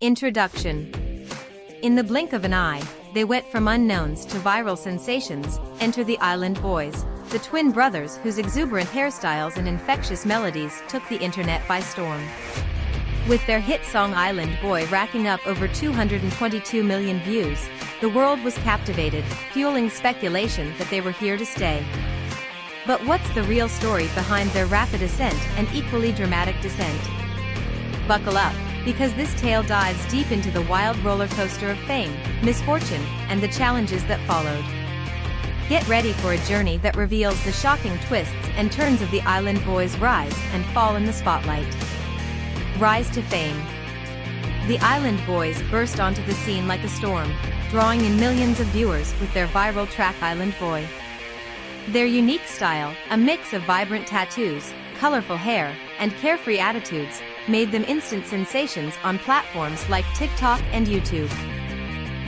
Introduction. In the blink of an eye, they went from unknowns to viral sensations. Enter the Island Boys, the twin brothers whose exuberant hairstyles and infectious melodies took the internet by storm. With their hit song Island Boy racking up over 222 million views, the world was captivated, fueling speculation that they were here to stay. But what's the real story behind their rapid ascent and equally dramatic descent? Buckle up, because this tale dives deep into the wild roller coaster of fame, misfortune, and the challenges that followed. Get ready for a journey that reveals the shocking twists and turns of the Island Boys' rise and fall in the spotlight. Rise to fame. The Island Boys burst onto the scene like a storm, drawing in millions of viewers with their viral track Island Boy. Their unique style, a mix of vibrant tattoos, colorful hair, and carefree attitudes, made them instant sensations on platforms like TikTok and YouTube.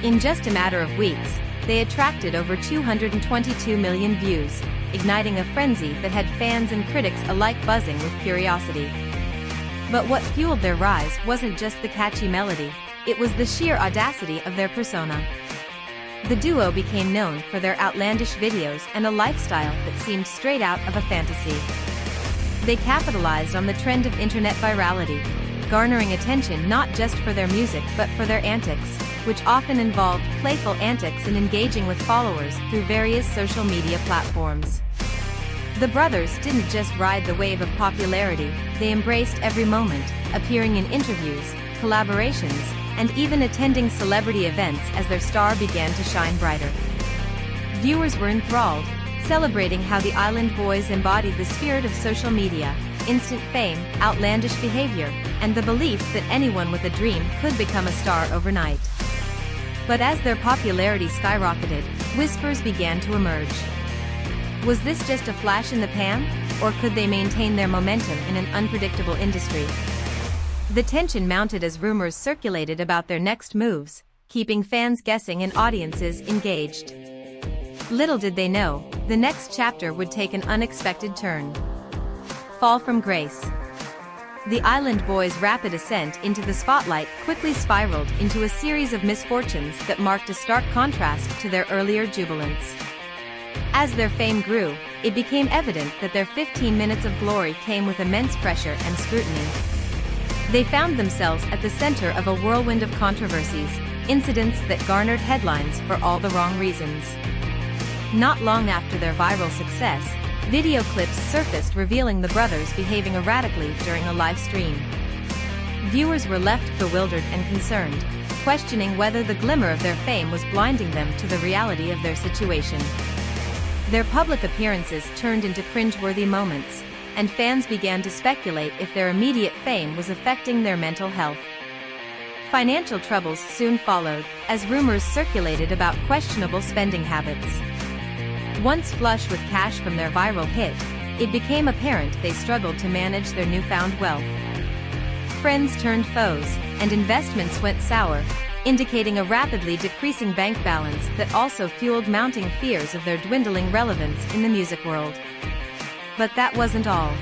In just a matter of weeks, they attracted over 222 million views, igniting a frenzy that had fans and critics alike buzzing with curiosity. But what fueled their rise wasn't just the catchy melody, it was the sheer audacity of their persona. The duo became known for their outlandish videos and a lifestyle that seemed straight out of a fantasy. They capitalized on the trend of internet virality, garnering attention not just for their music but for their antics, which often involved playful antics and engaging with followers through various social media platforms. The brothers didn't just ride the wave of popularity, they embraced every moment, appearing in interviews, collaborations, and even attending celebrity events as their star began to shine brighter. Viewers were enthralled, celebrating how the Island Boys embodied the spirit of social media, instant fame, outlandish behavior, and the belief that anyone with a dream could become a star overnight. But as their popularity skyrocketed, whispers began to emerge. Was this just a flash in the pan, or could they maintain their momentum in an unpredictable industry? The tension mounted as rumors circulated about their next moves, keeping fans guessing and audiences engaged. Little did they know, the next chapter would take an unexpected turn. Fall from grace. The Island Boys' rapid ascent into the spotlight quickly spiraled into a series of misfortunes that marked a stark contrast to their earlier jubilance. As their fame grew, it became evident that their 15 minutes of glory came with immense pressure and scrutiny. They found themselves at the center of a whirlwind of controversies, incidents that garnered headlines for all the wrong reasons. Not long after their viral success, video clips surfaced revealing the brothers behaving erratically during a live stream. Viewers were left bewildered and concerned, questioning whether the glimmer of their fame was blinding them to the reality of their situation. Their public appearances turned into cringe-worthy moments, and fans began to speculate if their immediate fame was affecting their mental health. Financial troubles soon followed, as rumors circulated about questionable spending habits. Once flush with cash from their viral hit, it became apparent they struggled to manage their newfound wealth. Friends turned foes, and investments went sour, indicating a rapidly decreasing bank balance that also fueled mounting fears of their dwindling relevance in the music world. But that wasn't all.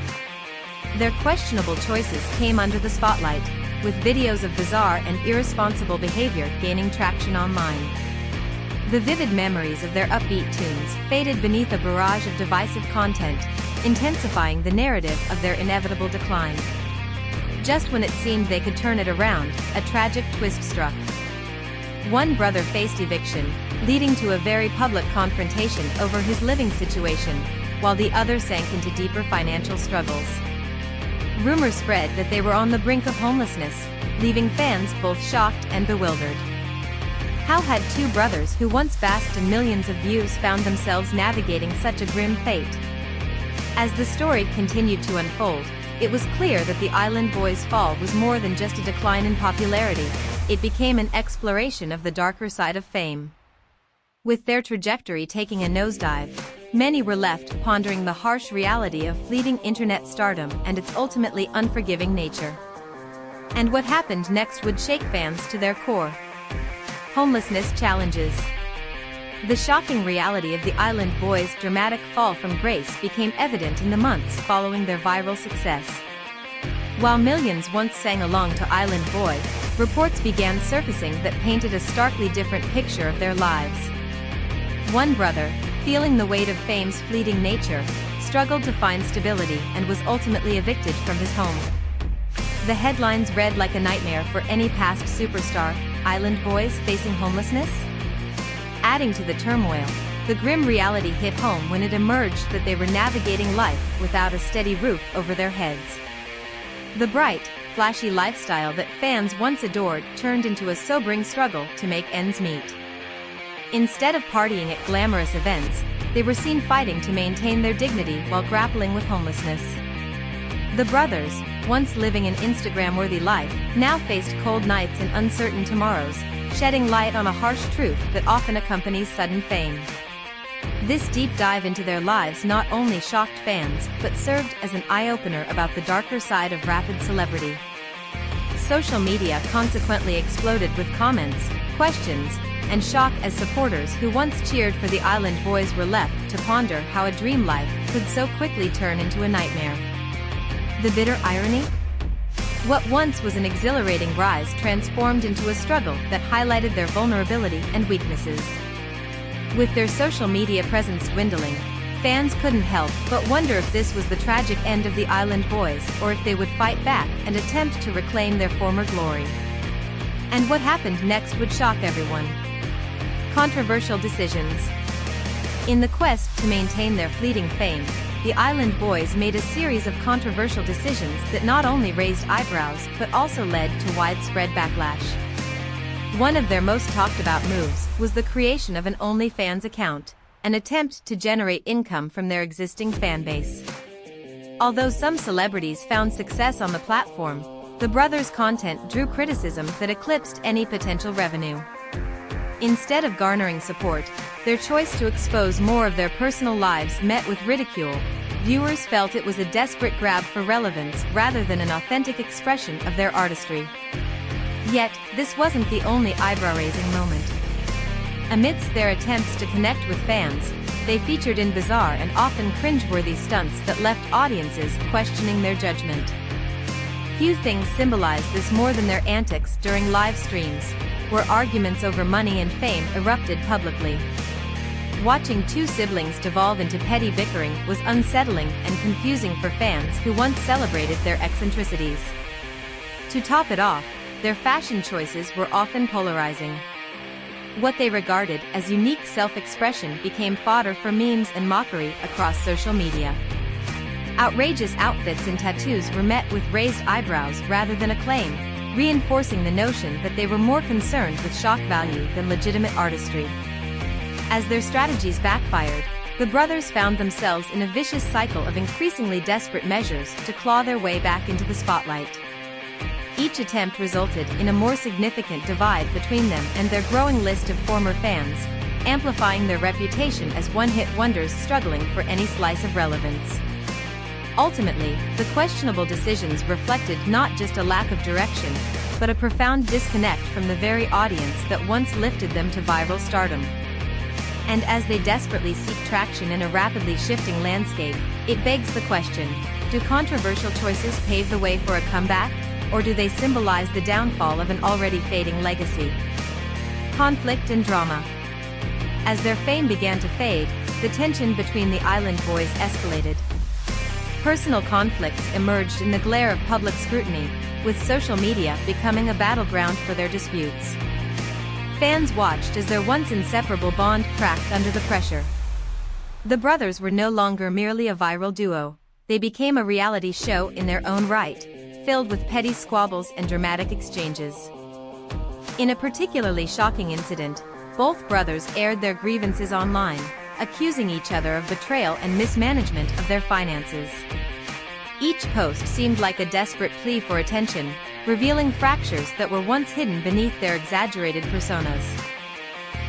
Their questionable choices came under the spotlight, with videos of bizarre and irresponsible behavior gaining traction online. The vivid memories of their upbeat tunes faded beneath a barrage of divisive content, intensifying the narrative of their inevitable decline. Just when it seemed they could turn it around, a tragic twist struck. One brother faced eviction, leading to a very public confrontation over his living situation, while the other sank into deeper financial struggles. Rumors spread that they were on the brink of homelessness, leaving fans both shocked and bewildered. How had two brothers who once basked in millions of views found themselves navigating such a grim fate? As the story continued to unfold, it was clear that the Island Boys' fall was more than just a decline in popularity, it became an exploration of the darker side of fame. With their trajectory taking a nosedive, many were left pondering the harsh reality of fleeting internet stardom and its ultimately unforgiving nature. And what happened next would shake fans to their core. Homelessness challenges. The shocking reality of the Island Boys' dramatic fall from grace became evident in the months following their viral success. While millions once sang along to Island Boy, reports began surfacing that painted a starkly different picture of their lives. One brother, feeling the weight of fame's fleeting nature, struggled to find stability and was ultimately evicted from his home. The headlines read like a nightmare for any past superstar: Island Boys facing homelessness? Adding to the turmoil, the grim reality hit home when it emerged that they were navigating life without a steady roof over their heads. The bright, flashy lifestyle that fans once adored turned into a sobering struggle to make ends meet. Instead of partying at glamorous events, they were seen fighting to maintain their dignity while grappling with homelessness. The brothers, once living an Instagram-worthy life, now faced cold nights and uncertain tomorrows, shedding light on a harsh truth that often accompanies sudden fame. This deep dive into their lives not only shocked fans, but served as an eye-opener about the darker side of rapid celebrity. Social media consequently exploded with comments, questions, and shock as supporters who once cheered for the Island Boys were left to ponder how a dream life could so quickly turn into a nightmare. The bitter irony? What once was an exhilarating rise transformed into a struggle that highlighted their vulnerability and weaknesses. With their social media presence dwindling, fans couldn't help but wonder if this was the tragic end of the Island Boys or if they would fight back and attempt to reclaim their former glory. And what happened next would shock everyone. Controversial decisions. In the quest to maintain their fleeting fame, the Island Boys made a series of controversial decisions that not only raised eyebrows but also led to widespread backlash. One of their most talked about moves was the creation of an OnlyFans account, an attempt to generate income from their existing fan base. Although some celebrities found success on the platform, the brothers' content drew criticism that eclipsed any potential revenue. Instead of garnering support, their choice to expose more of their personal lives met with ridicule. Viewers felt it was a desperate grab for relevance rather than an authentic expression of their artistry. Yet, this wasn't the only eyebrow-raising moment. Amidst their attempts to connect with fans, they featured in bizarre and often cringeworthy stunts that left audiences questioning their judgment. Few things symbolize this more than their antics during live streams, where arguments over money and fame erupted publicly. Watching two siblings devolve into petty bickering was unsettling and confusing for fans who once celebrated their eccentricities. To top it off, their fashion choices were often polarizing. What they regarded as unique self-expression became fodder for memes and mockery across social media. Outrageous outfits and tattoos were met with raised eyebrows rather than acclaim, reinforcing the notion that they were more concerned with shock value than legitimate artistry. As their strategies backfired, the brothers found themselves in a vicious cycle of increasingly desperate measures to claw their way back into the spotlight. Each attempt resulted in a more significant divide between them and their growing list of former fans, amplifying their reputation as one-hit wonders struggling for any slice of relevance. Ultimately, the questionable decisions reflected not just a lack of direction, but a profound disconnect from the very audience that once lifted them to viral stardom. And as they desperately seek traction in a rapidly shifting landscape, it begs the question: do controversial choices pave the way for a comeback, or do they symbolize the downfall of an already fading legacy? Conflict and drama. As their fame began to fade, the tension between the Island Boys escalated. Personal conflicts emerged in the glare of public scrutiny, with social media becoming a battleground for their disputes. Fans watched as their once inseparable bond cracked under the pressure. The brothers were no longer merely a viral duo. They became a reality show in their own right, filled with petty squabbles and dramatic exchanges. In a particularly shocking incident, both brothers aired their grievances online, accusing each other of betrayal and mismanagement of their finances. Each post seemed like a desperate plea for attention, revealing fractures that were once hidden beneath their exaggerated personas.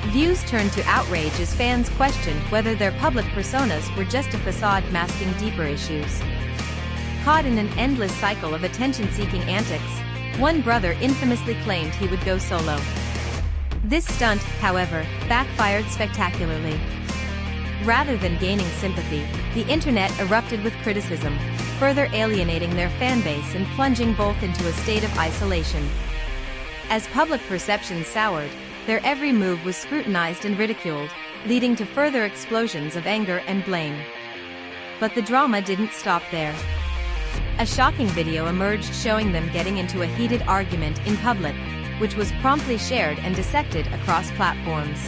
Views turned to outrage as fans questioned whether their public personas were just a facade masking deeper issues. Caught in an endless cycle of attention-seeking antics, one brother infamously claimed he would go solo. This stunt, however, backfired spectacularly. Rather than gaining sympathy, the internet erupted with criticism. further alienating their fanbase and plunging both into a state of isolation. As public perception soured, their every move was scrutinized and ridiculed, leading to further explosions of anger and blame. But the drama didn't stop there. A shocking video emerged showing them getting into a heated argument in public, which was promptly shared and dissected across platforms.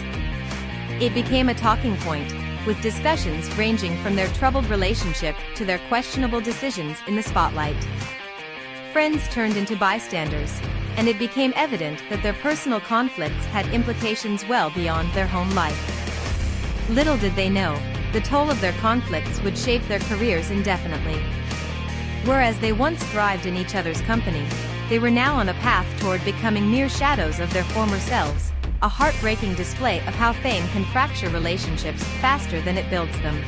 It became a talking point, with discussions ranging from their troubled relationship to their questionable decisions in the spotlight. Friends turned into bystanders, and it became evident that their personal conflicts had implications well beyond their home life. Little did they know, the toll of their conflicts would shape their careers indefinitely. Whereas they once thrived in each other's company, they were now on a path toward becoming mere shadows of their former selves, a heartbreaking display of how fame can fracture relationships faster than it builds them.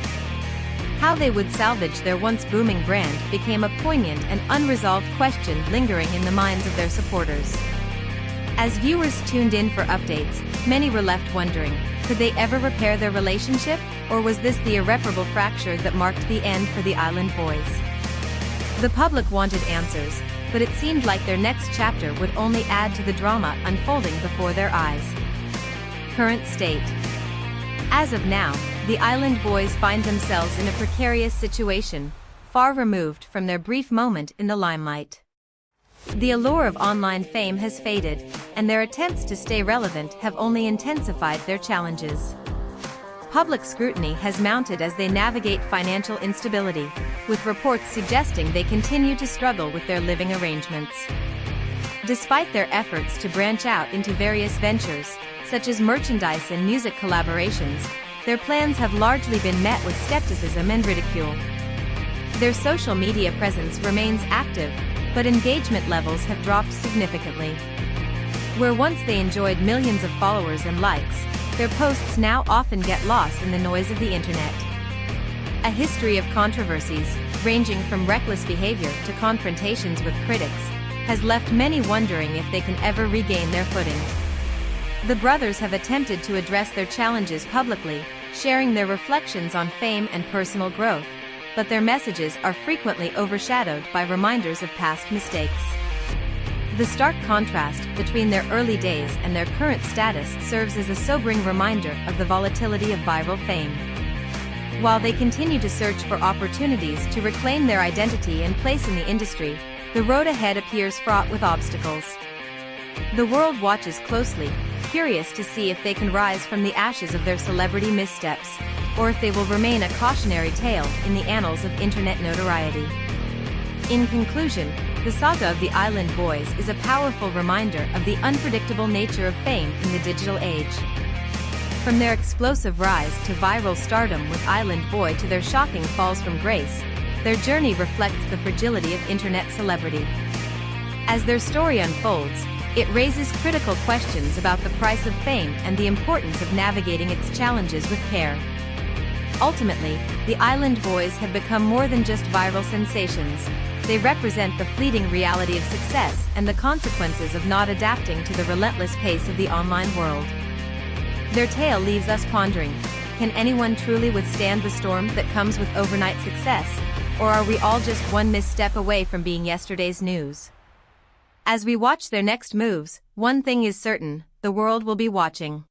How they would salvage their once booming brand became a poignant and unresolved question lingering in the minds of their supporters. As viewers tuned in for updates, many were left wondering, could they ever repair their relationship, or was this the irreparable fracture that marked the end for the Island Boys? The public wanted answers, but it seemed like their next chapter would only add to the drama unfolding before their eyes. Current state. As of now, the Island Boys find themselves in a precarious situation, far removed from their brief moment in the limelight. The allure of online fame has faded, and their attempts to stay relevant have only intensified their challenges. Public scrutiny has mounted as they navigate financial instability, with reports suggesting they continue to struggle with their living arrangements. Despite their efforts to branch out into various ventures, such as merchandise and music collaborations, their plans have largely been met with skepticism and ridicule. Their social media presence remains active, but engagement levels have dropped significantly. Where once they enjoyed millions of followers and likes, their posts now often get lost in the noise of the internet. A history of controversies, ranging from reckless behavior to confrontations with critics, has left many wondering if they can ever regain their footing. The brothers have attempted to address their challenges publicly, sharing their reflections on fame and personal growth, but their messages are frequently overshadowed by reminders of past mistakes. The stark contrast between their early days and their current status serves as a sobering reminder of the volatility of viral fame. While they continue to search for opportunities to reclaim their identity and place in the industry, the road ahead appears fraught with obstacles. The world watches closely, curious to see if they can rise from the ashes of their celebrity missteps, or if they will remain a cautionary tale in the annals of internet notoriety. In conclusion, the saga of the Island Boys is a powerful reminder of the unpredictable nature of fame in the digital age. From their explosive rise to viral stardom with Island Boy to their shocking falls from grace, their journey reflects the fragility of internet celebrity. As their story unfolds, it raises critical questions about the price of fame and the importance of navigating its challenges with care. Ultimately, the Island Boys have become more than just viral sensations. They represent the fleeting reality of success and the consequences of not adapting to the relentless pace of the online world. Their tale leaves us pondering, can anyone truly withstand the storm that comes with overnight success, or are we all just one misstep away from being yesterday's news? As we watch their next moves, one thing is certain, the world will be watching.